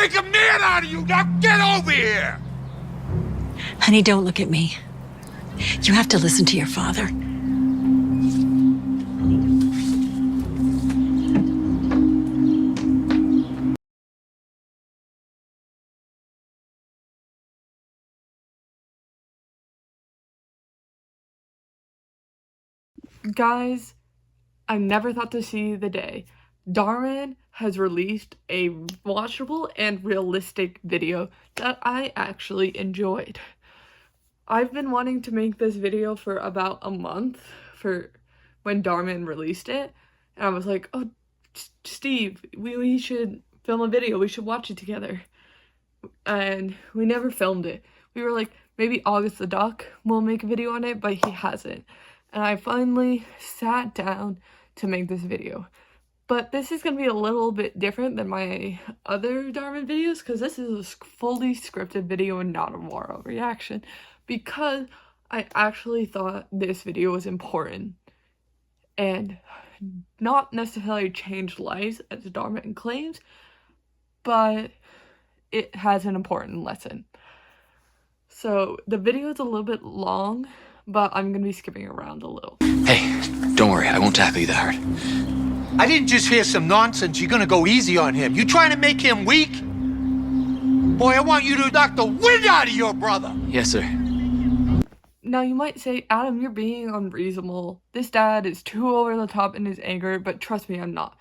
make a man out of you! Now get over here! Honey, don't look at me. You have to listen to your father. Guys, I never thought to see the day. Dhar has released a watchable and realistic video that I actually enjoyed. I've been wanting to make this video for about a month for when Dhar released it, and I was like, oh, Steve, we should film a video, we should watch it together. And we never filmed it. We were like, maybe August the Duck will make a video on it, but he hasn't. And I finally sat down to make this video. But this is going to be a little bit different than my other Dhar videos, because this is a fully scripted video and not a moral reaction. Because I actually thought this video was important. And not necessarily changed lives, as Dhar claims, but it has an important lesson. So the video is a little bit long, but I'm gonna be skipping around a little. Hey, don't worry, I won't tackle you that hard. I didn't just hear some nonsense. You're gonna go easy on him. You trying to make him weak? Boy, I want you to knock the wind out of your brother. Yes, sir. Now you might say, Adam, you're being unreasonable. This dad is too over the top in his anger, but trust me, I'm not.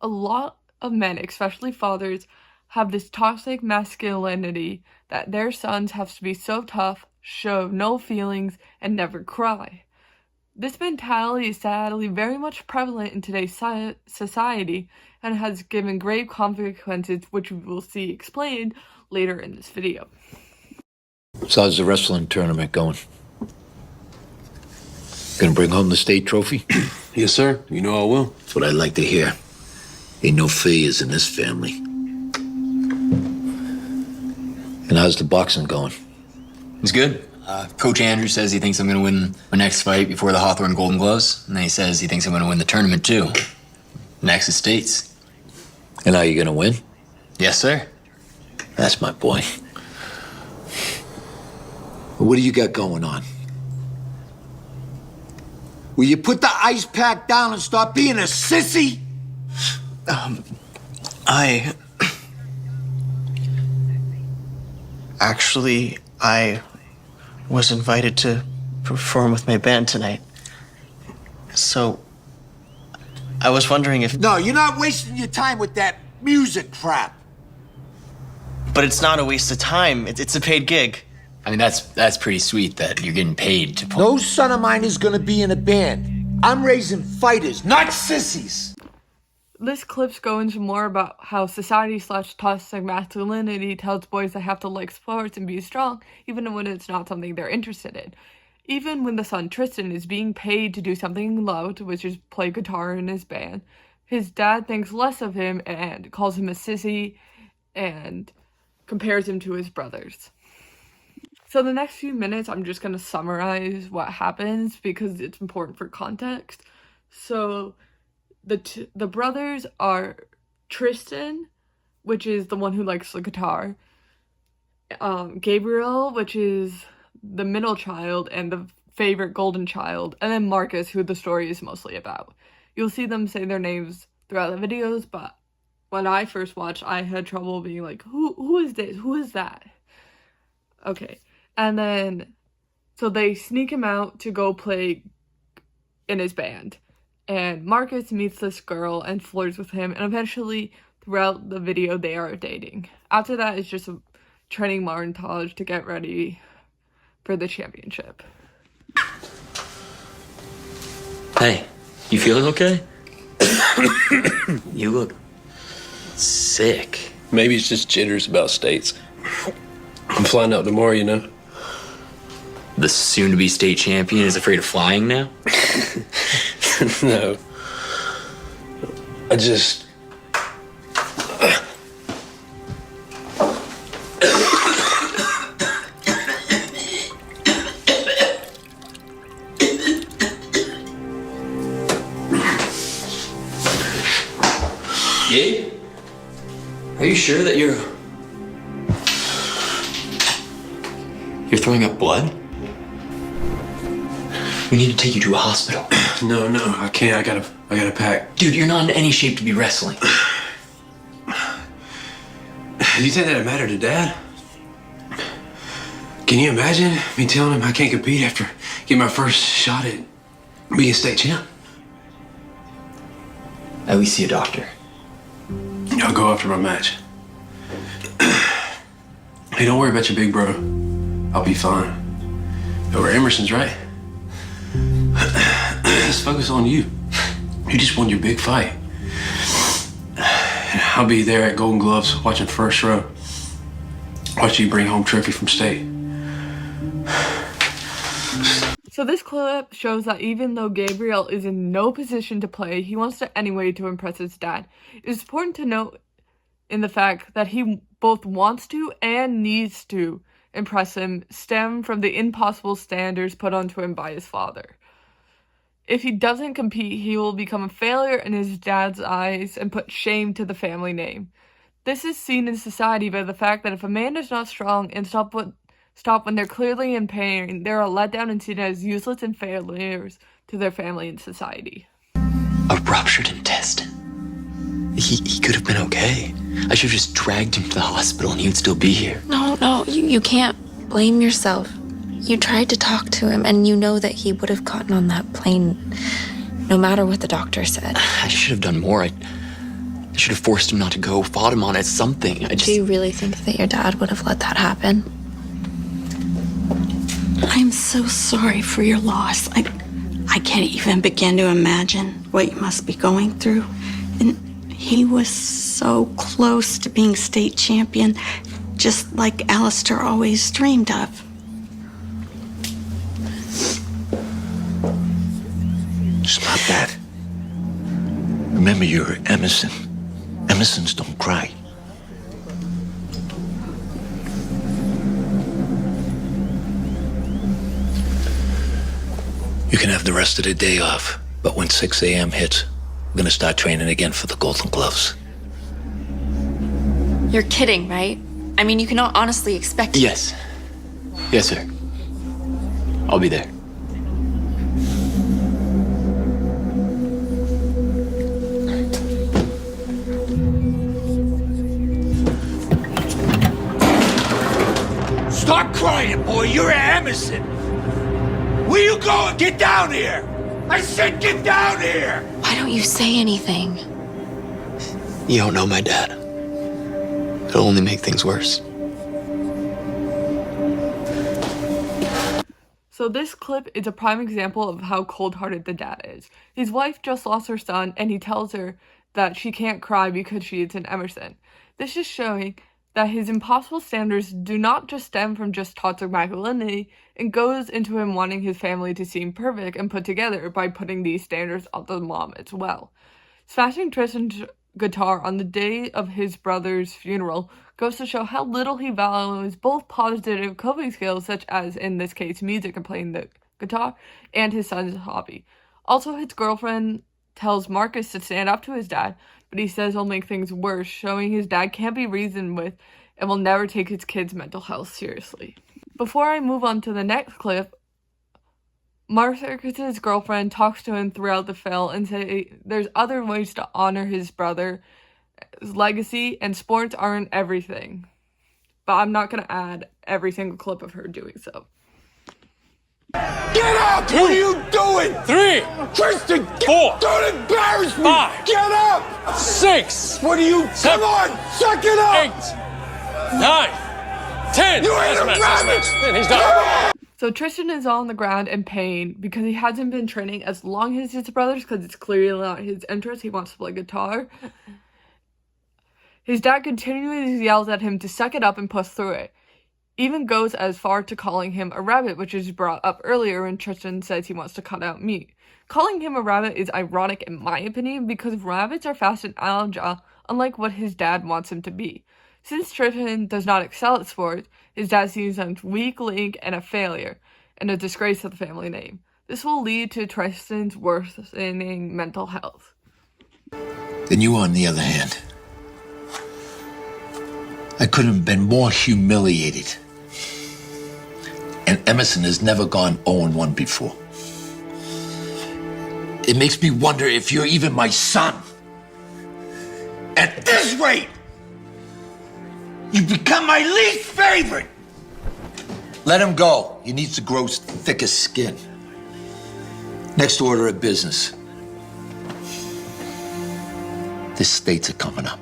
A lot of men, especially fathers, have this toxic masculinity that their sons have to be so tough, show no feelings, and never cry. This mentality is sadly very much prevalent in today's society and has given grave consequences, which we will see explained later in this video. So how's the wrestling tournament going? Gonna bring home the state trophy? Yes, sir. You know I will. That's what I'd like to hear. Ain't no failures in this family. And how's the boxing going? It's good. Coach Andrew says he thinks I'm going to win my next fight before the Hawthorne Golden Gloves. And then he says he thinks I'm going to win the tournament, too. Next is states. And are you gonna win? Yes, sir. That's my boy. What do you got going on? Will you put the ice pack down and stop being a sissy? Actually, I was invited to perform with my band tonight. So, I was wondering if... No, you're not wasting your time with that music crap. But it's not a waste of time. It's a paid gig. I mean, that's pretty sweet that you're getting paid to pull. No son of mine is gonna be in a band. I'm raising fighters, not sissies. This clip's go into more about how society/toxic masculinity tells boys they have to like sports and be strong, even when it's not something they're interested in. Even when the son Tristan is being paid to do something he loved, which is play guitar in his band, his dad thinks less of him and calls him a sissy and compares him to his brothers. So the next few minutes, I'm just going to summarize what happens because it's important for context. So the brothers are Tristan, which is the one who likes the guitar, Gabriel, which is the middle child and the favorite golden child, and then Marcus, who the story is mostly about. You'll see them say their names throughout the videos, but when I first watched, I had trouble being like, who is this? Who is that? Okay. And then, so they sneak him out to go play in his band. And Marcus meets this girl and flirts with him. And eventually, throughout the video, they are dating. After that, it's just a training montage to get ready for the championship. Hey, you feeling okay? You look sick. Maybe it's just jitters about states. I'm flying out tomorrow, you know. The soon-to-be state champion is afraid of flying now? No. I just... Gabe? Are you sure that you're You're throwing up blood? We need to take you to a hospital. No, I can't. I gotta pack. Dude, you're not in any shape to be wrestling. Do you think that'd matter to Dad? Can you imagine me telling him I can't compete after getting my first shot at being state champ? At least see a doctor. I'll go after my match. Hey, don't worry about your big bro. I'll be fine. Over Emerson's, right? Let's focus on you. You just won your big fight. I'll be there at Golden Gloves watching first row. Watch you bring home trophy from state. So this clip shows that even though Gabriel is in no position to play, he wants to anyway to impress his dad. It's important to note in the fact that he both wants to and needs to impress him stem from the impossible standards put onto him by his father. If he doesn't compete, he will become a failure in his dad's eyes and put shame to the family name. This is seen in society by the fact that if a man is not strong and stop when they're clearly in pain, they're let down and seen as useless and failures to their family and society. A ruptured intestine. He could have been okay. I should have just dragged him to the hospital and he would still be here. No, you can't blame yourself. You tried to talk to him, and you know that he would have gotten on that plane no matter what the doctor said. I should have done more. I should have forced him not to go, fought him on it, something. Do you really think that your dad would have let that happen? I'm so sorry for your loss. I can't even begin to imagine what you must be going through. And he was so close to being state champion, just like Alistair always dreamed of. Stop that. Remember, you're Emerson. Emersons don't cry. You can have the rest of the day off, but when 6 a.m. hits, we're gonna start training again for the Golden Gloves. You're kidding, right? I mean, you cannot honestly expect... Yes. Yes, sir. I'll be there. Stop crying, boy. You're at Emerson. Where you going? Get down here. I said get down here. Why don't you say anything? You don't know my dad. It'll only make things worse. So this clip is a prime example of how cold-hearted the dad is. His wife just lost her son, and he tells her that she can't cry because she is in Emerson. This is showing that his impossible standards do not just stem from just toxic masculinity, and goes into him wanting his family to seem perfect and put together by putting these standards on the mom as well. Smashing Tristan's guitar on the day of his brother's funeral goes to show how little he values both positive coping skills, such as, in this case, music and playing the guitar, and his son's hobby. Also, his girlfriend tells Marcus to stand up to his dad, but he says it'll make things worse, showing his dad can't be reasoned with and will never take his kid's mental health seriously. Before I move on to the next clip, Marcus's girlfriend talks to him throughout the film and says there's other ways to honor his brother's legacy, and sports aren't everything. But I'm not going to add every single clip of her doing so. Get up! What are you doing? 3, Tristan, 4, don't embarrass me! 5, Get up! 6, What are you? Come on! Suck it up! 8, 9, 10. You ate a rabbit! And he's done. So Tristan is on the ground in pain because he hasn't been training as long as his brothers, because it's clearly not his interest. He wants to play guitar. His dad continually yells at him to suck it up and push through it. Even goes as far to calling him a rabbit, which is brought up earlier when Tristan says he wants to cut out meat. Calling him a rabbit is ironic in my opinion, because rabbits are fast and agile, unlike what his dad wants him to be. Since Tristan does not excel at sports, his dad sees him as weak link and a failure, and a disgrace to the family name. This will lead to Tristan's worsening mental health. Then you, on the other hand, I couldn't have been more humiliated And Emerson has never gone 0-1 before. It makes me wonder if you're even my son. At this rate, you become my least favorite. Let him go. He needs to grow thicker skin. Next order of business. The states are coming up,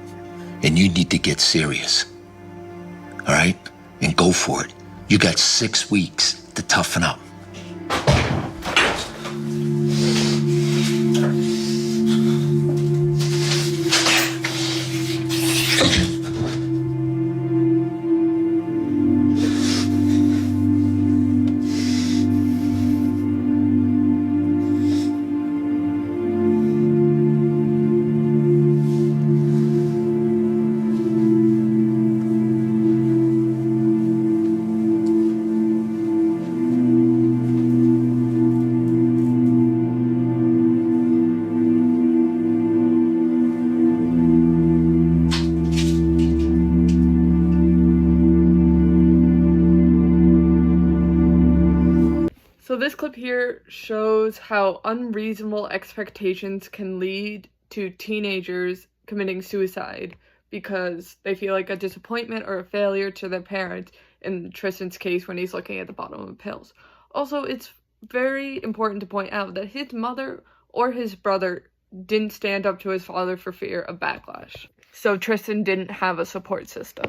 and you need to get serious. All right? And go for it. You got 6 weeks to toughen up. So this clip here shows how unreasonable expectations can lead to teenagers committing suicide because they feel like a disappointment or a failure to their parents, in Tristan's case when he's looking at the bottom of pills. Also, it's very important to point out that his mother or his brother didn't stand up to his father for fear of backlash. So Tristan didn't have a support system.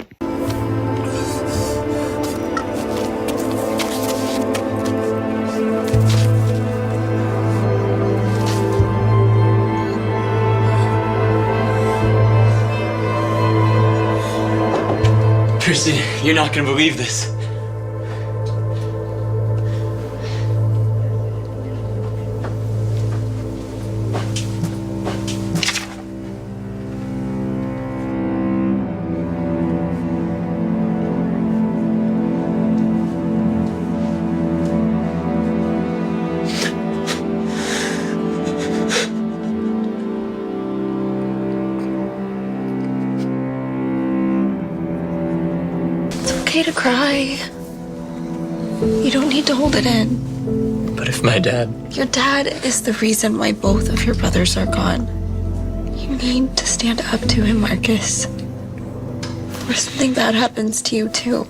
Tristan, you're not gonna believe this. Okay to cry. You don't need to hold it in. But if my dad... Your dad is the reason why both of your brothers are gone. You need to stand up to him, Marcus. Or something bad happens to you, too.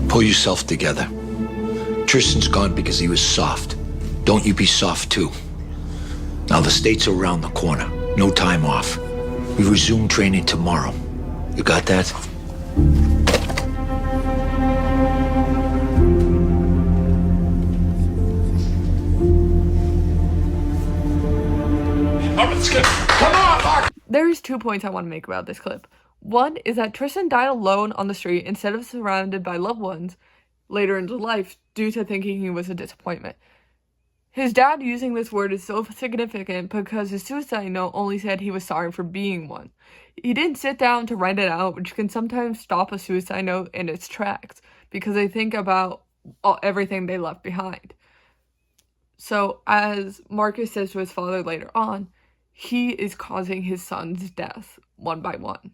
Pull yourself together. Tristan's gone because he was soft. Don't you be soft, too. Now the states are around the corner. No time off. We resume training tomorrow. You got that? All right, let's go. Come on, Mark. There's 2 points I want to make about this clip. One is that Tristan died alone on the street instead of surrounded by loved ones later into life due to thinking he was a disappointment. His dad using this word is so significant because his suicide note only said he was sorry for being one. He didn't sit down to write it out, which can sometimes stop a suicide note in its tracks because they think about everything they left behind. So, as Marcus says to his father later on, he is causing his son's death one by one.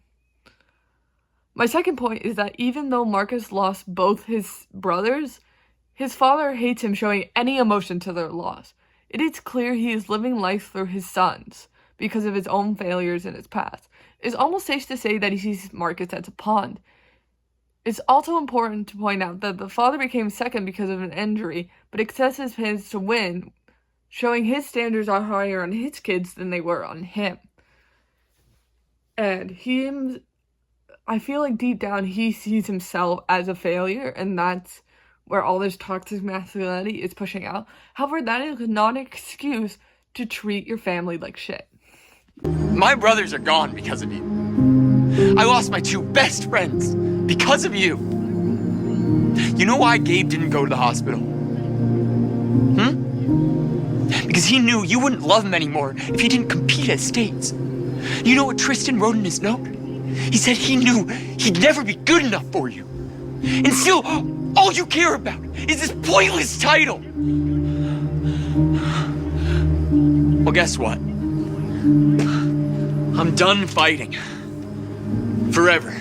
My second point is that even though Marcus lost both his brothers, his father hates him showing any emotion to their loss. It is clear he is living life through his sons because of his own failures in his past. It's almost safe to say that he sees Marcus as a pawn. It's also important to point out that the father became second because of an injury, but excesses his to win, showing his standards are higher on his kids than they were on him. And I feel like deep down he sees himself as a failure, and that's where all this toxic masculinity is pushing out. However, that is not an excuse to treat your family like shit. My brothers are gone because of you. I lost my 2 best friends because of you. You know why Gabe didn't go to the hospital? Because he knew you wouldn't love him anymore if he didn't compete at states. You know what Tristan wrote in his note? He said he knew he'd never be good enough for you. And still, all you care about is this pointless title. Well, guess what? I'm done fighting. Forever.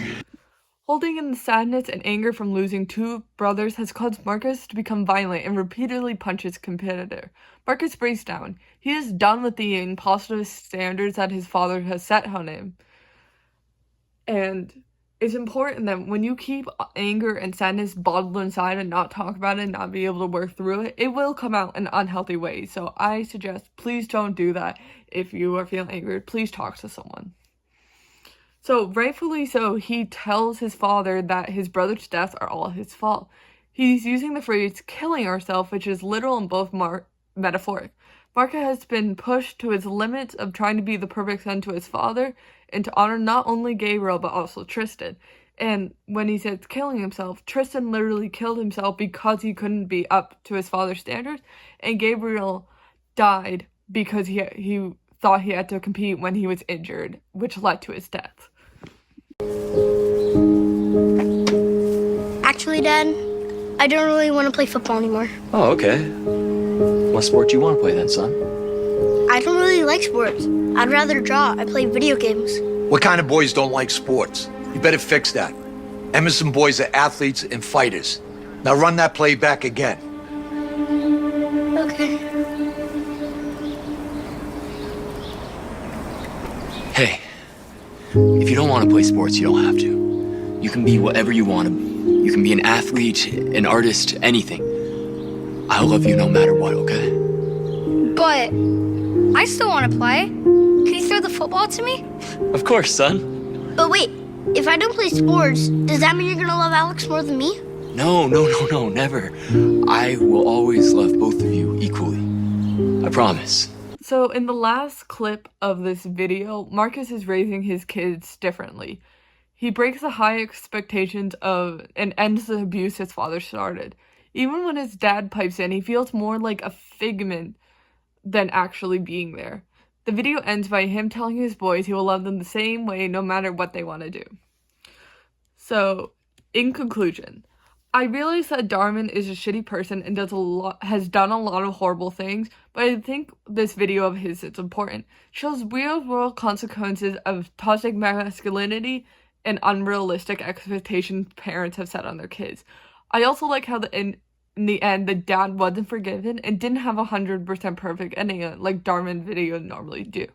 Holding in the sadness and anger from losing two brothers has caused Marcus to become violent and repeatedly punch his competitor. Marcus breaks down. He is done with the impossible standards that his father has set on him. And it's important that when you keep anger and sadness bottled inside and not talk about it and not be able to work through it, it will come out in unhealthy ways. So I suggest please don't do that. If you are feeling angry, please talk to someone. So rightfully so, he tells his father that his brother's deaths are all his fault. He's using the phrase killing ourselves, which is literal and both metaphoric. Marcus has been pushed to his limits of trying to be the perfect son to his father and to honor not only Gabriel but also Tristan. And when he says killing himself, Tristan literally killed himself because he couldn't be up to his father's standards, and Gabriel died because he thought he had to compete when he was injured, which led to his death. Actually, Dad, I don't really want to play football anymore. Oh, okay. What sport do you want to play then, son? I don't really like sports. I'd rather draw. I play video games. What kind of boys don't like sports? You better fix that. Emerson boys are athletes and fighters. Now run that play back again. Okay. Hey, if you don't want to play sports, you don't have to. You can be whatever you want to be. You can be an athlete, an artist, anything. I'll love you no matter what, okay? But I still want to play. Can you throw the football to me? Of course, son. But wait, if I don't play sports, does that mean you're going to love Alex more than me? No, never. I will always love both of you equally. I promise. So in the last clip of this video, Marcus is raising his kids differently. He breaks the high expectations of and ends the abuse his father started. Even when his dad pipes in, he feels more like a figment than actually being there. The video ends by him telling his boys he will love them the same way no matter what they want to do. So, in conclusion, I realize that Darman is a shitty person and has done a lot of horrible things, but I think this video of his is important. It shows real-world consequences of toxic masculinity and unrealistic expectations parents have set on their kids. I also like how in the end, the dad wasn't forgiven and didn't have 100% perfect ending like Darman videos normally do.